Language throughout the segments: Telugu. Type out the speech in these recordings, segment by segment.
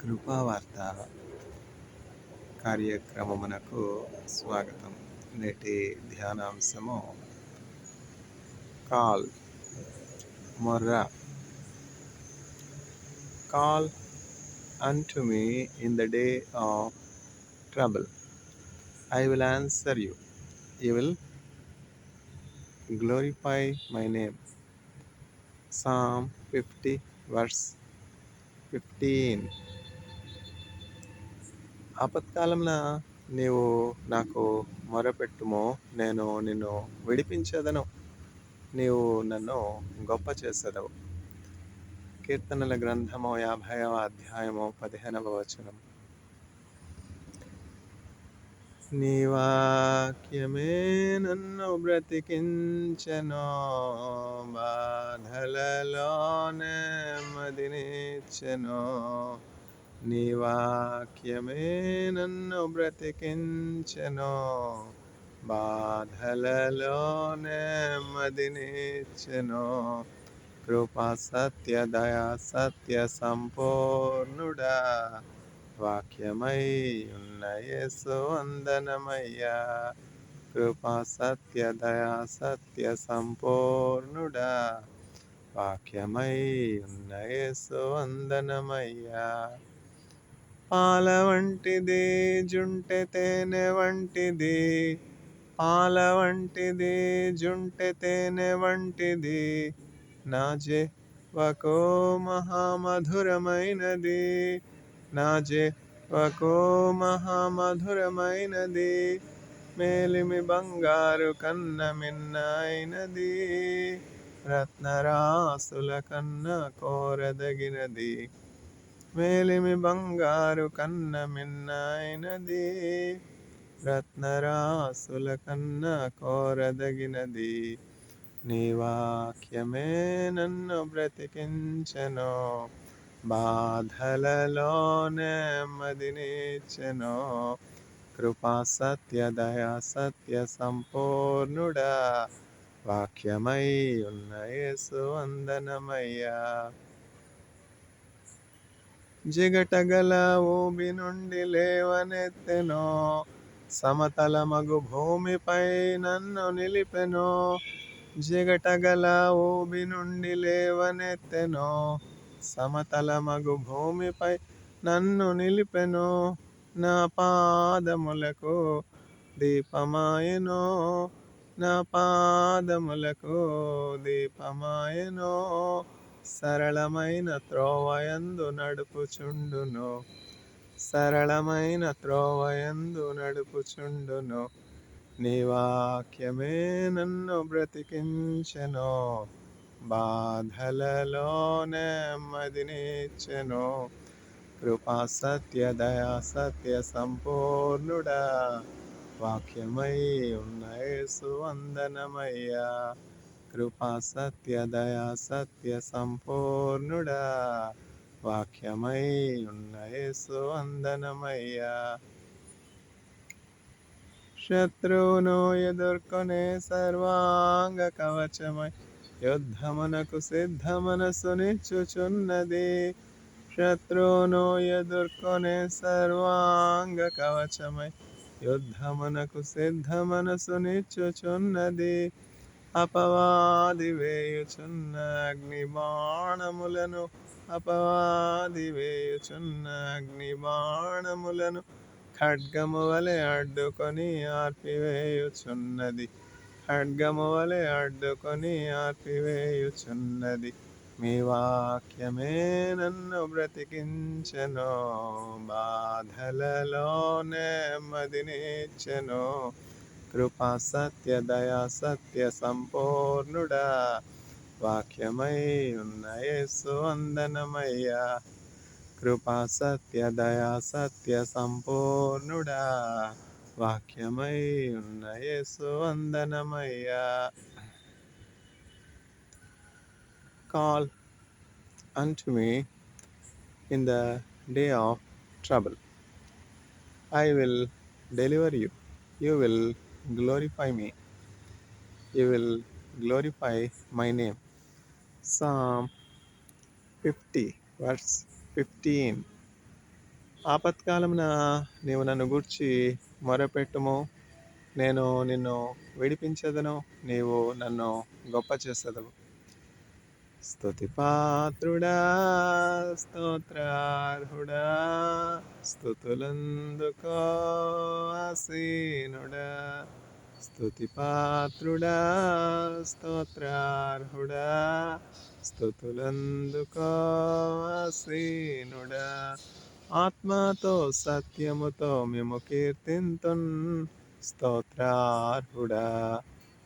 కృపావార్త కార్యక్రమమునకు స్వాగతం. నేటి ధ్యానాంశము కాల్ మొర్ర. Call unto me in the day of trouble. I will answer you. You will glorify my name. Psalm 50 verse 15. ఆపత్కాలమున నీవు నాకు మొరపెట్టుము, నేను నిన్ను విడిపించెదను, నీవు నన్ను గొప్ప చేసెదవు. కీర్తనల గ్రంథము 50వ అధ్యాయము 15వ వచనం. నీ వాక్యమే నన్ను బ్రతికించెను, బాధలలోనే మదినిచ్చెను. నీ వాక్యమే నన్ను బ్రతికించెను, బాధలలోనే మదినిచ్చెను. కృపా సత్య దయా సత్య సంపూర్ణుడా, వాక్యమై ఉన్న యేసు వందనమయ్యా. కృపా సత్య దయా సత్య సంపూర్ణుడా, వాక్యమై ఉన్న యేసు వందనమయ్యా. పాల వంటిది జుంటె తేనె వంటిది, పాల వంటిది జుంటె తేనె వంటిది, నా జీవకు మహామధురమైనది, నా జీవకు మహామధురమైనది. మేలిమి బంగారు కన్న మిన్నైనది, రత్నరాసుల కన్న కోరదగినది. మేలిమి బంగారు కన్న మిన్నైనది, రత్నరాసుల కన్న కోరదగినది. నీ వాక్యమే నన్ను బ్రతికించెను, బాధలలోనే మదినిచ్చెను. కృపా సత్య దయా సత్య సంపూర్ణుడా, వాక్యమై ఉన్న యేసు వందనమయ్యా. జిగటగల ఊబి నుండి లేవనెత్తెను, సమతలమగు భూమిపై నన్ను నిలిపెను. జిగటగల ఊబి నుండి లేవనెత్తెను, సమతలమగు భూమిపై నన్ను నిలిపెను. నా పాదములకు దీపమాయెను, నా పాదములకు దీపమాయెను. సరళమైన త్రోవయందు నడుపుచుండును, సరళమైన త్రోవయందు నడుపుచుండును. నీ వాక్యమే నన్ను బ్రతికించెను, బాధలలోనే మదినిచ్చెను. కృపా సత్య దయా సత్య సంపూర్ణుడా, వాక్యమై ఉన్న యేసు వందనమయ్యా. కృపా సత్య దయా సత్య సంపూర్ణుడా, వాక్యమై ఉన్న యేసు వందనమయ్యా. శత్రువును ఎదుర్కొనే సర్వాంగ కవచమై యుద్ధమునకు సిద్ధ మనసునిచ్చుచున్నది. శత్రువును ఎదుర్కొనే సర్వాంగ కవచమై యుద్ధమునకు సిద్ధ మనసునిచ్చుచున్నది. అపవాది వేయుచున్న అగ్ని బాణములను, అపవాది వేయుచున్న అగ్ని బాణములను ఖడ్గము వలె అడ్డుకొని ఆర్పివేయుచున్నది, ఖడ్గము వలె అడ్డుకొని ఆర్పివేయుచున్నది. మీ వాక్యమే నన్ను బ్రతికించెను, బాధలలోనే మదినిచ్చెను. కృపా సత్య దయా సత్య సంపూర్ణుడా, వాక్యమై ఉన్న యేసు వందనమయ్యా. కృపా సత్య దయా సత్య సంపూర్ణుడా, వాక్యమై ఉన్న యేసు వందనమయ్యా. Call unto me in the day of trouble. I will deliver you. You will glorify me. You will glorify my name. Psalm 50 verse 15. ఆపత్కాలమున నీవు నన్ను గూర్చి మొరపెట్టుము, నేను నిన్ను విడిపించెదను, నీవు నన్ను గొప్ప చేసెదవు. స్తుతి పాత్రుడా, స్తోత్రార్హుడా, స్తుతులందుకో ఆసీనుడా. స్తుతి పాత్రుడా, స్తోత్రార్హుడా, స్తుతులందుకో ఆసీనుడా. ఆత్మతో సత్యముతో మేము కీర్తింతున్, స్తోత్రార్హుడా.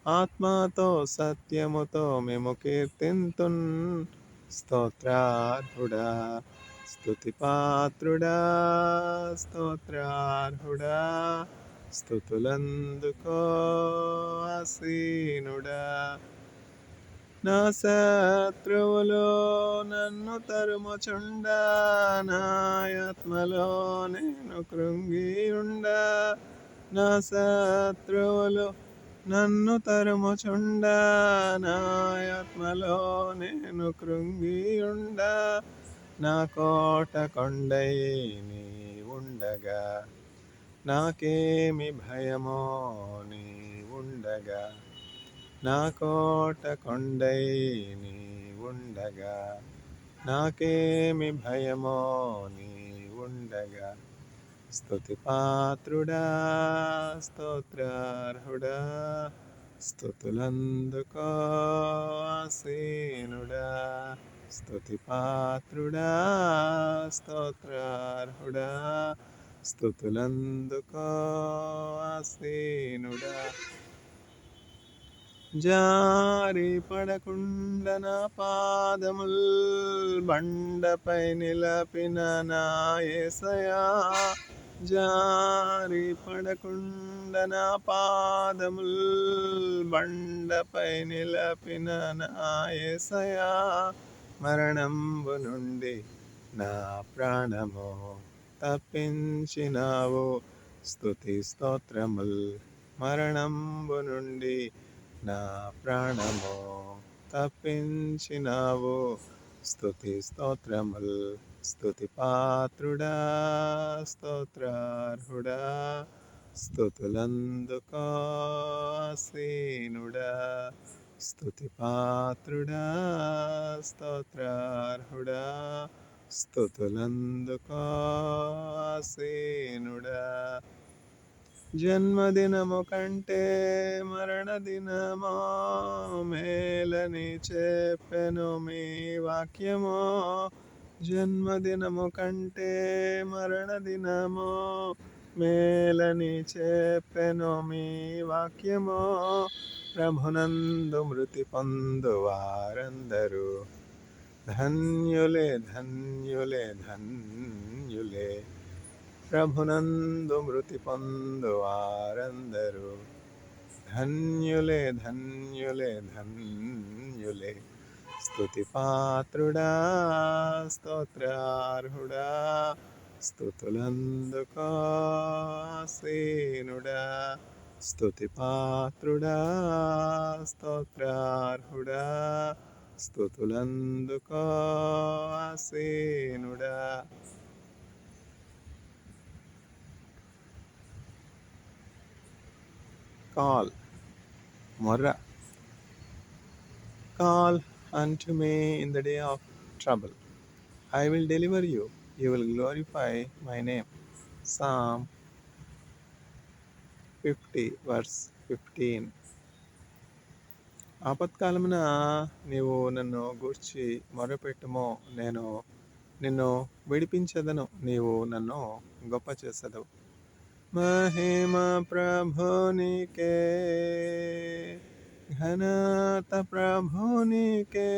ఆత్మతో సత్యముతో మేము కీర్తింతున్, స్తోత్రార్హుడా. స్తుతి పాత్రుడా, స్తోత్రార్హుడా, స్తుతులందుకో ఆసీనుడా. నా శత్రువులు నన్ను తరుముచుండా, నా ఆత్మలో నేను కృంగియుండా. నా శత్రువులు నన్ను తరుముచుండా, నా ఆత్మలో నేను కృంగియుండా. నా కోట కొండై నీ ఉండగా, నాకేమి భయమో నీ ఉండగా. నా కోట కొండై నీ ఉండగా, నాకేమి భయమో నీ ఉండగా. స్తుతి పాత్రుడా, స్తోత్రార్హుడా, స్తుతులందుకో ఆసీనుడా. స్తుతి పాత్రుడా, స్తోత్రార్హుడా, స్తుతులందుకో ఆసీనుడా. జారి పడకుండా నా పాదముల్ బండపై నిలపిన నా యేసయ్యా. జారి పడకుండా నా పాదముల్ బండపై నిలపిన నా యేసయ్యా. మరణంబు నుండి నా ప్రాణము తప్పించినావు, స్తుతి స్తోత్రముల్. మరణంబు నుండి నా ప్రాణము తప్పించినావు, స్తుతి స్తోత్రముల్. స్తుతి పాత్రుడా, స్తోత్రార్హుడా, స్తుతులందుకో ఆసీనుడా. స్తుతి పాత్రుడా, స్తోత్రార్హుడా, స్తుతులందుకో ఆసీనుడా. జన్మదినము కంటే మరణదినమో మేలని చెప్పెను మీ వాక్యమో. జన్మదినము కంటే మరణదినమో మేలని చెప్పెను మీ వాక్యమో. ప్రభునందు మృతి పొందు వారందరూ ధన్యులే, ధన్యులే, ధన్యులే. ప్రభునందు మృతి పొందు వారందరూ ధన్యులే, ధన్యులే, ధన్యులే. స్తుతి పాత్రుడా, స్తోత్రార్హుడా, స్తుతులందుకో ఆసీనుడా. స్తుతి పాత్రుడా, స్తోత్రార్హుడా, స్తుతులందుకో ఆసీనుడా. Call, morra. Call unto me in the day of trouble. I will deliver you. You will glorify my name. Psalm 50, verse 15. ఆపత్కాలమున నీవు నన్ను గూర్చి మొరపెట్టుము, నేను నిన్ను విడిపించెదను, నీవు నన్ను గొప్ప చేసెదవు. మహిమ ప్రభునికే, ఘనత ప్రభునికే,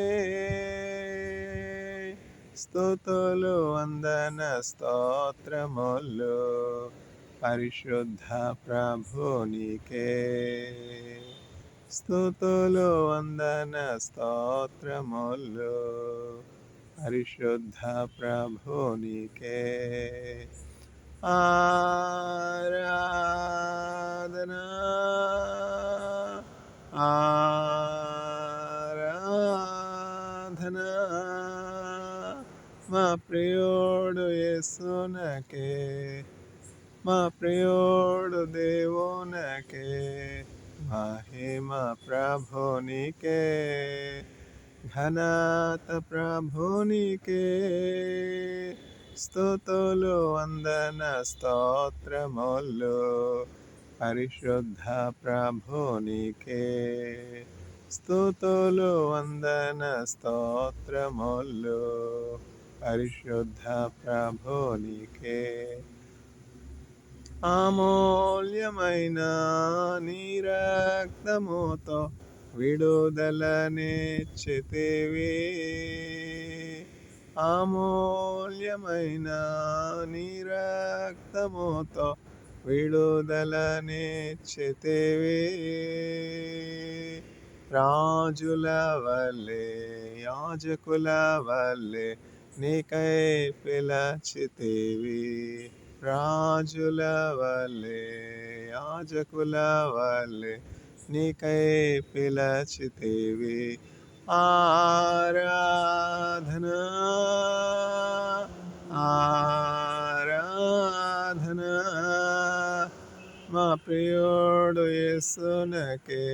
స్తుతులు వందన స్తోత్రములు పరిశుద్ధ ప్రభునికే. స్తుతులు వందన స్తోత్రములు పరిశుద్ధ ప్రభునికే. ఆరాధనా, ఆరాధనా, మా ప్రియోడు యేసునకే, మా ప్రియోడు దేవునకే, మహిమ ప్రభునికే, ఘనత ప్రభునికే, స్తుతులు వందన స్తోత్రములు పరిశుద్ధ ప్రభునికే, స్తుతులు వందన స్తోత్రములు పరిశుద్ధ ప్రభునికే. అమూల్యమైన నీ రక్తముతో విడుదలనిచ్చితివి, అమూల్యమైన నీ రక్తముతో విడుదలనిచ్చితివి, రాజుల వల్లే యాజకుల వల్లే నీకై పిలచితివి, రాజుల వల్లే యాజకుల వల్లే నీకై పిలచితివి, ఆరాధన ఆరాధన మా ప్రియోడు యేసునకే,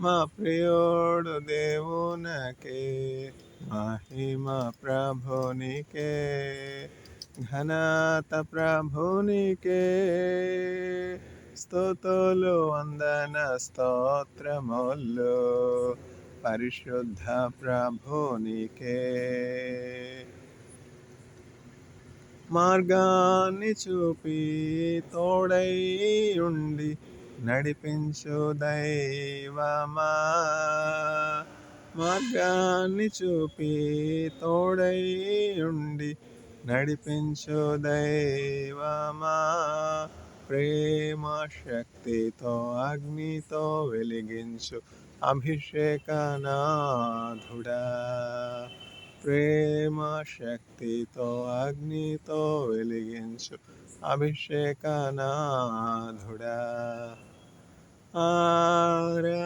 మా ప్రియోడు దేవునకే, మహిమ ప్రభునికే, ఘనత ప్రభునికే, స్తుతులు వందన స్తోత్రములు పరిశుద్ధ ప్రభునికే. మార్గాన్ని చూపి తోడై ఉండి నడిపించు దైవమా, మార్గాన్ని చూపి తోడై ఉండి నడిపించు దైవమా, ప్రేమ శక్తితో అగ్నితో వెలిగించు అభిషేకనాథుడా, ప్రేమ శక్తితో అగ్నితో వెలిగించు అభిషేకనాథుడా, ఆరాధన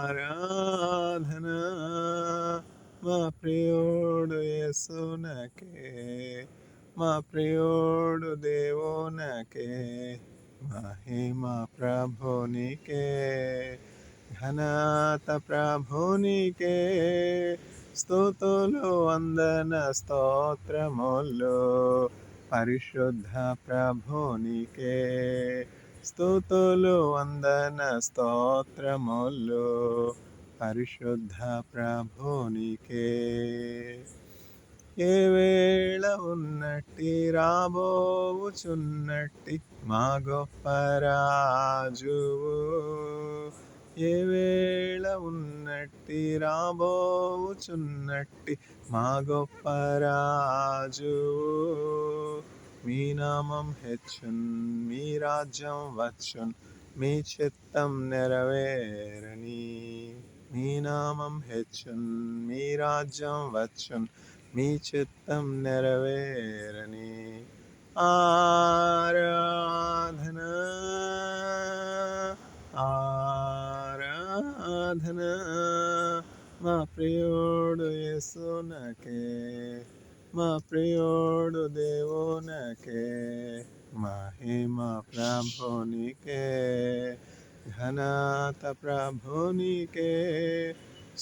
ఆరాధన మా ప్రియోడు యేసునకే, మా ప్రియోడు దేవునకే, మహిమ ప్రభునికే, ఘనత ప్రభునికే, స్తుతులు వందన స్తోత్రములు పరిశుద్ధ ప్రభునికే, స్తుతులు వందన స్తోత్రములు పరిశుద్ధ ప్రభునికే. ఏ వేళ ఉన్నట్టి రాబోవుచున్నట్టి మా గొప్ప రాజువు, ఏ వేళ ఉన్నట్టి రాబోవుచున్నట్టి మా గొప్ప రాజువు, మీ నామం హెచ్చున్, మీ రాజ్యం వచ్చున్, మీ చిత్తం నెరవేరని, మీ నామం హెచ్చున్, మీ రాజ్యం వచ్చున్, మీ చిత్తం నెరవేరని, ఆరాధన ఆరాధన మా ప్రియోడు యేసునకే, మా ప్రియోడు దేవునకే, మహిమ ప్రభునికే, ఘనత ప్రభునికే,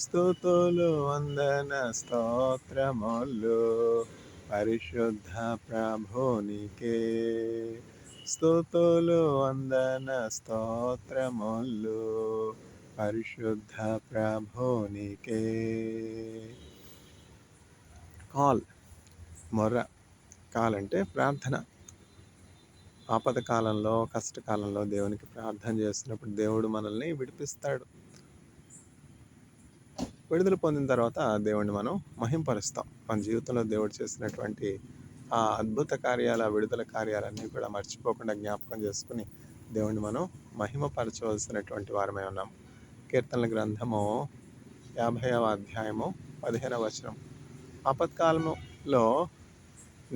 స్తుతులు వందన స్తోత్రములు పరిశుద్ధ ప్రభునికే, స్తుతులు వందన స్తోత్రములు పరిశుద్ధ ప్రభునికే. కాల్, మొర్ర, కాల్ అంటే ప్రార్థన. ఆపద కాలంలో కష్టకాలంలో దేవునికి ప్రార్థన చేస్తున్నప్పుడు దేవుడు మనల్ని విడిపిస్తాడు. విడుదల పొందిన తర్వాత దేవుడిని మనం మహింపరుస్తాం. మన జీవితంలో దేవుడు చేసినటువంటి ఆ అద్భుత కార్యాల విడుదల కార్యాలన్నీ కూడా మర్చిపోకుండా జ్ఞాపకం చేసుకుని దేవుడిని మనం మహిమపరచవలసినటువంటి వారమై ఉన్నాం. కీర్తనల గ్రంథము 50వ అధ్యాయము 15వ వచనం, ఆపత్కాలములో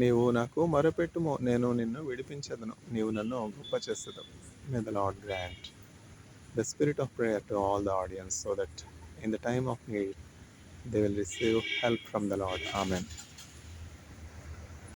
నీవు నాకు మొరపెట్టుము, నేను నిన్ను విడిపించదను, నీవు నన్ను గొప్ప చేసేదవు. May the Lord grant the spirit of prayer to all the audience, so that in the time of need, they will receive help from the Lord. Amen.